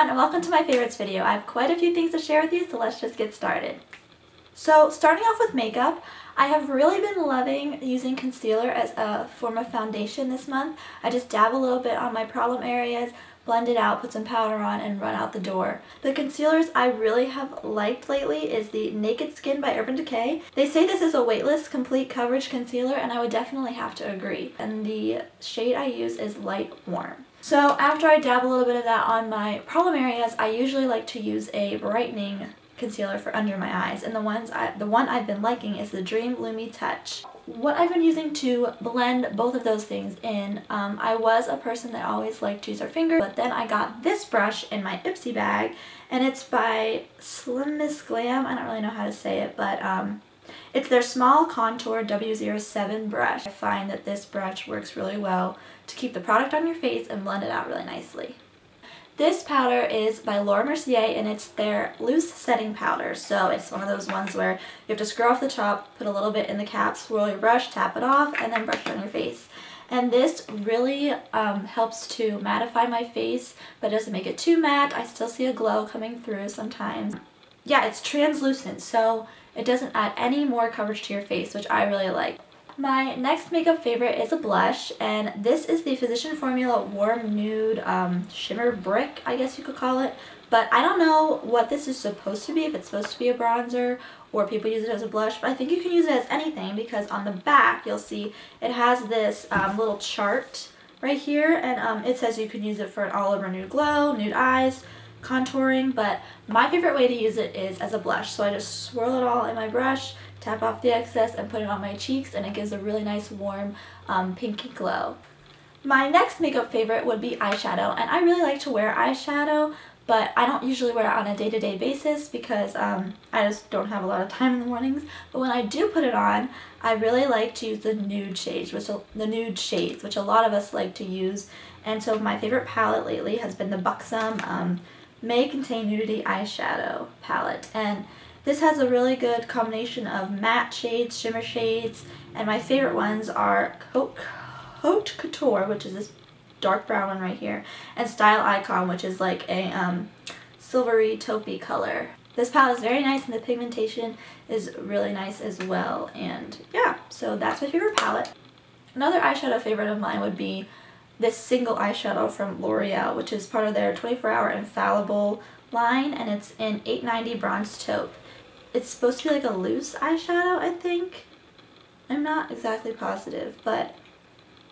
everyone, and welcome to my favorites video. I have quite a few things to share with you, so let's just get started. So starting off with makeup, I have really been loving using concealer as a form of foundation this month. I just dab a little bit on my problem areas, blend it out, put some powder on, and run out the door. The concealers I really have liked lately is the Naked Skin by Urban Decay. They say this is a weightless complete coverage concealer, and I would definitely have to agree. And the shade I use is Light Warm. So after I dab a little bit of that on my problem areas, I usually like to use a brightening concealer for under my eyes, and the one I've been liking is the Dream Lumi Touch. What I've been using to blend both of those things in, I was a person that always liked to use her finger, but then I got this brush in my Ipsy bag, and it's by Slim Miss Glam. I don't really know how to say it, but it's their small contour W07 brush. I find that this brush works really well to keep the product on your face and blend it out really nicely. This powder is by Laura Mercier, and it's their loose setting powder. So it's one of those ones where you have to scrub off the top, put a little bit in the cap, swirl your brush, tap it off, and then brush it on your face. And this really helps to mattify my face, but it doesn't make it too matte. I still see a glow coming through sometimes. Yeah, it's translucent, so it doesn't add any more coverage to your face, which I really like. My next makeup favorite is a blush, and this is the Physician Formula Warm Nude Shimmer Brick, I guess you could call it. But I don't know what this is supposed to be, if it's supposed to be a bronzer or people use it as a blush, but I think you can use it as anything because on the back you'll see it has this little chart right here, and it says you can use it for an all-over nude glow, nude eyes, contouring, but my favorite way to use it is as a blush. So I just swirl it all in my brush, tap off the excess, and put it on my cheeks, and it gives a really nice warm pinky glow. My next makeup favorite would be eyeshadow, and I really like to wear eyeshadow, but I don't usually wear it on a day-to-day basis because I just don't have a lot of time in the mornings. But when I do put it on, I really like to use the nude shades, which a lot of us like to use. And so my favorite palette lately has been the Buxom May Contain Nudity eyeshadow palette, and this has a really good combination of matte shades, shimmer shades, and my favorite ones are Haute Couture, which is this dark brown one right here, and Style Icon, which is like a silvery taupey color. This palette is very nice, and the pigmentation is really nice as well, and yeah, so that's my favorite palette. Another eyeshadow favorite of mine would be this single eyeshadow from L'Oreal, which is part of their 24-Hour Infallible line, and it's in 890 Bronze Taupe. It's supposed to be like a loose eyeshadow, I think. I'm not exactly positive, but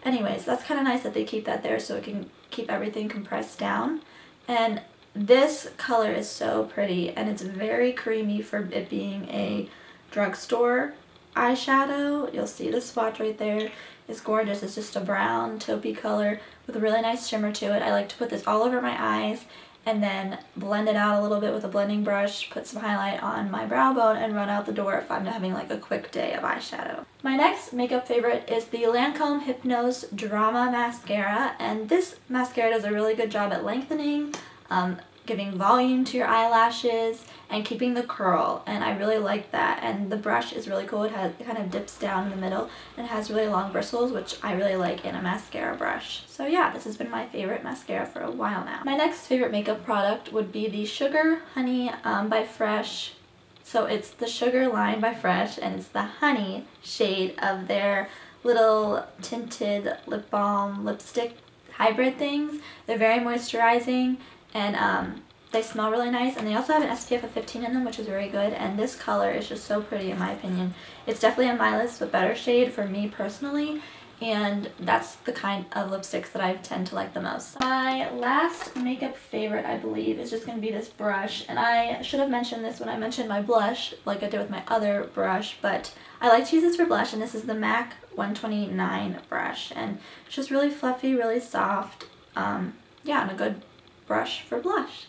anyways, that's kind of nice that they keep that there so it can keep everything compressed down. And this color is so pretty, and it's very creamy for it being a drugstore eyeshadow. You'll see the swatch right there. It's gorgeous. It's just a brown taupey color with a really nice shimmer to it. I like to put this all over my eyes and then blend it out a little bit with a blending brush, put some highlight on my brow bone, and run out the door if I'm having like a quick day of eyeshadow. My next makeup favorite is the Lancome Hypnose Drama Mascara, and this mascara does a really good job at lengthening, giving volume to your eyelashes, and keeping the curl, and I really like that. And the brush is really cool. It kind of dips down in the middle and has really long bristles, which I really like in a mascara brush. So yeah, this has been my favorite mascara for a while now. My next favorite makeup product would be the Sugar Honey by Fresh. So it's the Sugar line by Fresh, and it's the Honey shade of their little tinted lip balm lipstick hybrid things. They're very moisturizing, and they smell really nice, and they also have an SPF of 15 in them, which is very good, and this color is just so pretty in my opinion. It's definitely a My List but Better shade for me personally, and that's the kind of lipsticks that I tend to like the most. My last makeup favorite, I believe, is just going to be this brush, and I should have mentioned this when I mentioned my blush, like I did with my other brush, but I like to use this for blush, and this is the MAC 129 brush, and it's just really fluffy, really soft, yeah, and a good brush for blush.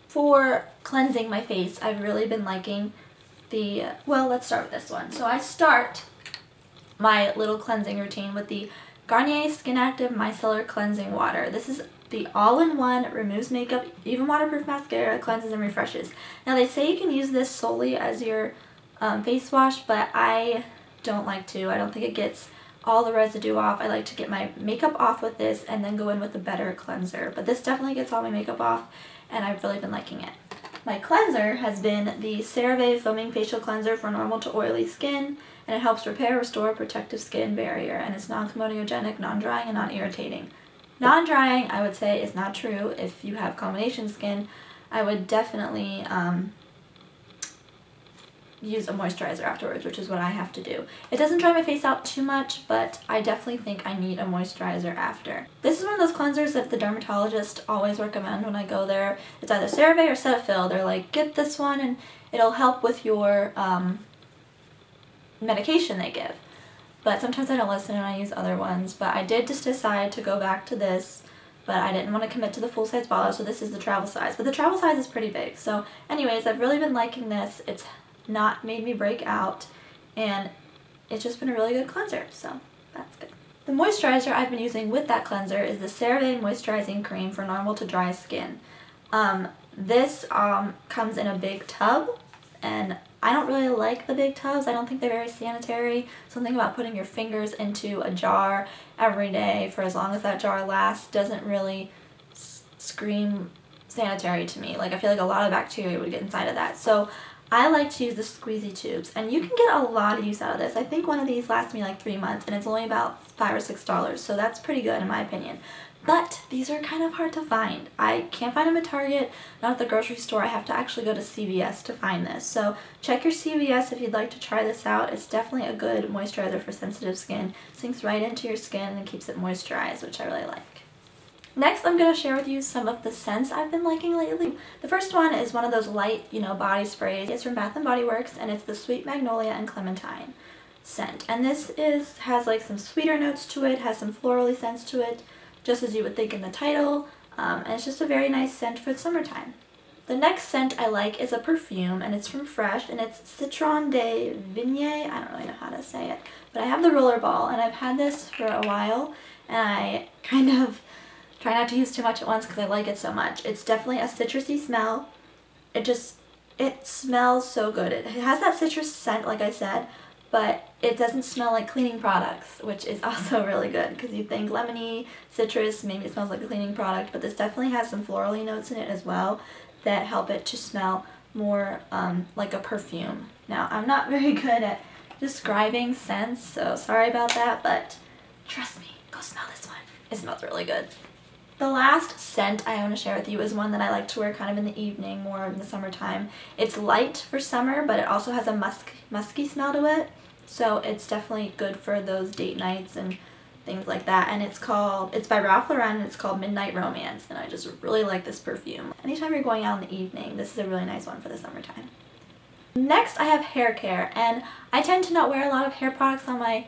For cleansing my face, I've really been liking the, well, let's start with this one. So I start my little cleansing routine with the Garnier Skin Active Micellar Cleansing Water. This is the all-in-one, removes makeup, even waterproof mascara, cleanses and refreshes. Now they say you can use this solely as your face wash, but I don't like to. I don't think it gets all the residue off. I like to get my makeup off with this and then go in with a better cleanser. But this definitely gets all my makeup off, and I've really been liking it. My cleanser has been the CeraVe Foaming Facial Cleanser for normal to oily skin, and it helps repair, restore, protective skin barrier, and it's non-comedogenic, non-drying, and non-irritating. Non-drying, I would say, is not true. If you have combination skin, I would definitely use a moisturizer afterwards, which is what I have to do. It doesn't dry my face out too much, but I definitely think I need a moisturizer after. This is one of those cleansers that the dermatologist always recommend when I go there. It's either CeraVe or Cetaphil. They're like, get this one and it'll help with your medication they give. But sometimes I don't listen and I use other ones. But I did just decide to go back to this, but I didn't want to commit to the full size bottle, so this is the travel size. But the travel size is pretty big. So anyways, I've really been liking this. It's not made me break out, and it's just been a really good cleanser, so that's good. The moisturizer I've been using with that cleanser is the CeraVe Moisturizing Cream for normal to dry skin. This comes in a big tub, and I don't really like the big tubs. I don't think they're very sanitary. Something about putting your fingers into a jar every day for as long as that jar lasts doesn't really scream sanitary to me. Like, I feel like a lot of bacteria would get inside of that. So I like to use the squeezy tubes, and you can get a lot of use out of this. I think one of these lasts me like 3 months, and it's only about $5 or $6, so that's pretty good in my opinion. But these are kind of hard to find. I can't find them at Target, not at the grocery store. I have to actually go to CVS to find this. So check your CVS if you'd like to try this out. It's definitely a good moisturizer for sensitive skin. Sinks right into your skin and keeps it moisturized, which I really like. Next, I'm going to share with you some of the scents I've been liking lately. The first one is one of those light, body sprays. It's from Bath & Body Works, and it's the Sweet Magnolia and Clementine scent. And this has like some sweeter notes to it, has some florally scents to it, just as you would think in the title, and it's just a very nice scent for the summertime. The next scent I like is a perfume, and it's from Fresh, and it's Citron de Vigne. I don't really know how to say it, but I have the Rollerball, and I've had this for a while, and I kind of try not to use too much at once because I like it so much. It's definitely a citrusy smell. It smells so good. It has that citrus scent, like I said, but it doesn't smell like cleaning products, which is also really good because you think lemony, citrus, maybe it smells like a cleaning product, but this definitely has some florally notes in it as well that help it to smell more like a perfume. Now, I'm not very good at describing scents, so sorry about that, but trust me, go smell this one. It smells really good. The last scent I want to share with you is one that I like to wear kind of in the evening, more in the summertime. It's light for summer, but it also has a musky smell to it, so it's definitely good for those date nights and things like that. And it's by Ralph Lauren, and it's called Midnight Romance, and I just really like this perfume. Anytime you're going out in the evening, this is a really nice one for the summertime. Next, I have hair care, and I tend to not wear a lot of hair products on my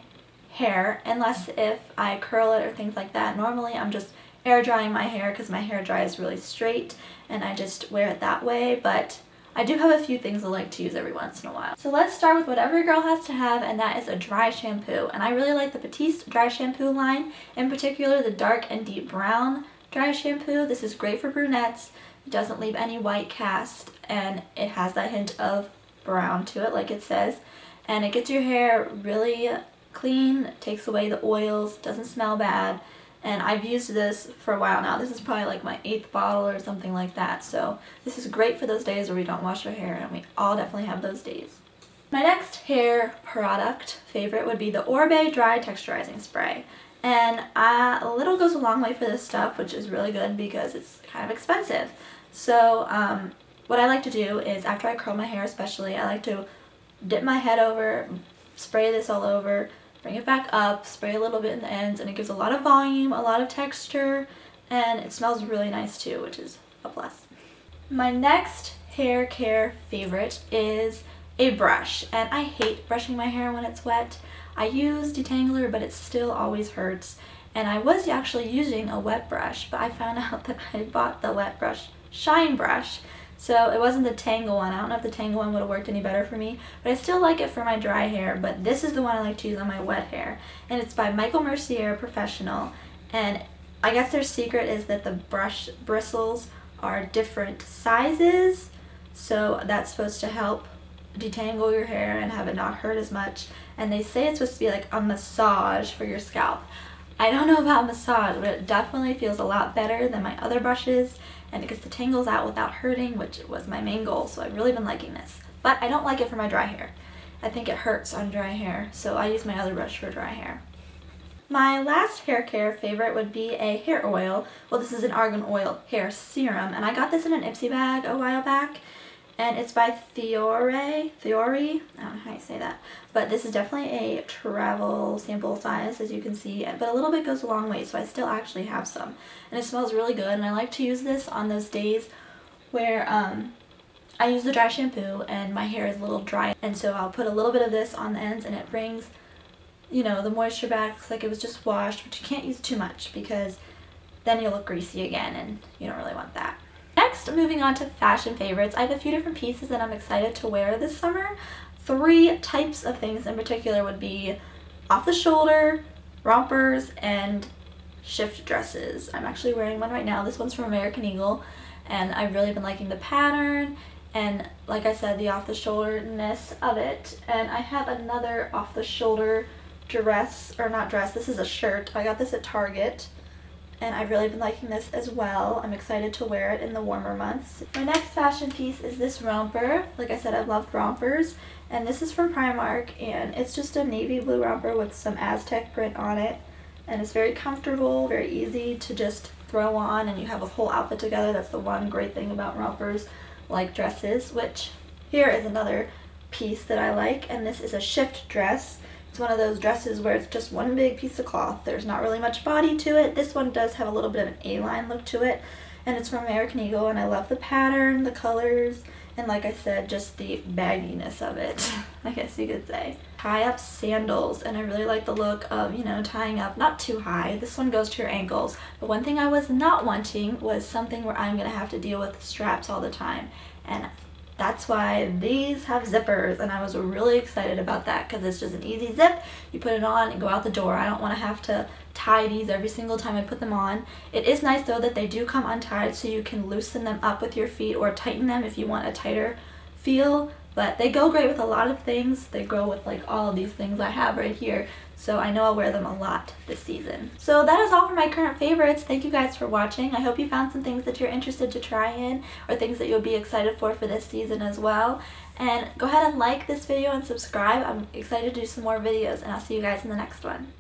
hair unless if I curl it or things like that. Normally, I'm just air drying my hair because my hair dries really straight, and I just wear it that way, but I do have a few things I like to use every once in a while. So let's start with what every girl has to have, and that is a dry shampoo. And I really like the Batiste dry shampoo line, in particular the dark and deep brown dry shampoo. This is great for brunettes. It doesn't leave any white cast, and it has that hint of brown to it, like it says. And it gets your hair really clean, takes away the oils, doesn't smell bad. And I've used this for a while now. This is probably like my 8th bottle or something like that. So this is great for those days where we don't wash our hair, and we all definitely have those days. My next hair product favorite would be the Oribe Dry Texturizing Spray. And a little goes a long way for this stuff, which is really good because it's kind of expensive. So what I like to do is, after I curl my hair especially, I like to dip my head over, spray this all over, bring it back up, spray a little bit in the ends, and it gives a lot of volume, a lot of texture, and it smells really nice too, which is a plus. My next hair care favorite is a brush, and I hate brushing my hair when it's wet. I use detangler, but it still always hurts, and I was actually using a wet brush, but I found out that I bought the wet brush shine brush, so it wasn't the Tangle one. I don't know if the Tangle one would have worked any better for me, but I still like it for my dry hair, but this is the one I like to use on my wet hair. And it's by Michael Mercier Professional, and I guess their secret is that the brush bristles are different sizes, so that's supposed to help detangle your hair and have it not hurt as much. And they say it's supposed to be like a massage for your scalp. I don't know about massage, but it definitely feels a lot better than my other brushes, and it gets the tangles out without hurting, which was my main goal, so I've really been liking this. But I don't like it for my dry hair. I think it hurts on dry hair, so I use my other brush for dry hair. My last hair care favorite would be a hair oil. Well, this is an argan oil hair serum, and I got this in an Ipsy bag a while back, and it's by Fiore, I don't know how you say that, but this is definitely a travel sample size, as you can see, but a little bit goes a long way, so I still actually have some, and it smells really good. And I like to use this on those days where I use the dry shampoo and my hair is a little dry, and so I'll put a little bit of this on the ends, and it brings, you know, the moisture back. Looks like it was just washed, but you can't use too much because then you'll look greasy again, and you don't really want that. Next, moving on to fashion favorites, I have a few different pieces that I'm excited to wear this summer. 3 types of things in particular would be off the shoulder, rompers, and shift dresses. I'm actually wearing one right now. This one's from American Eagle, and I've really been liking the pattern and, like I said, the off the shoulder-ness of it. And I have another off the shoulder dress, or not dress, this is a shirt. I got this at Target, and I've really been liking this as well. I'm excited to wear it in the warmer months. My next fashion piece is this romper. Like I said, I've loved rompers, and this is from Primark, and it's just a navy blue romper with some Aztec print on it, and it's very comfortable, very easy to just throw on, and you have a whole outfit together. That's the one great thing about rompers, like dresses, which here is another piece that I like, and this is a shift dress. It's one of those dresses where it's just one big piece of cloth. There's not really much body to it. This one does have a little bit of an A-line look to it, and it's from American Eagle, and I love the pattern, the colors, and like I said, just the bagginess of it, I guess you could say. Tie-up sandals, and I really like the look of, you know, tying up not too high. This one goes to your ankles, but one thing I was not wanting was something where I'm going to have to deal with straps all the time, and that's why these have zippers, and I was really excited about that because it's just an easy zip. You put it on and go out the door. I don't want to have to tie these every single time I put them on. It is nice though that they do come untied, so you can loosen them up with your feet or tighten them if you want a tighter feel. But they go great with a lot of things. They go with like all of these things I have right here. So I know I'll wear them a lot this season. So that is all for my current favorites. Thank you guys for watching. I hope you found some things that you're interested to try in, or things that you'll be excited for this season as well. And go ahead and like this video and subscribe. I'm excited to do some more videos, and I'll see you guys in the next one.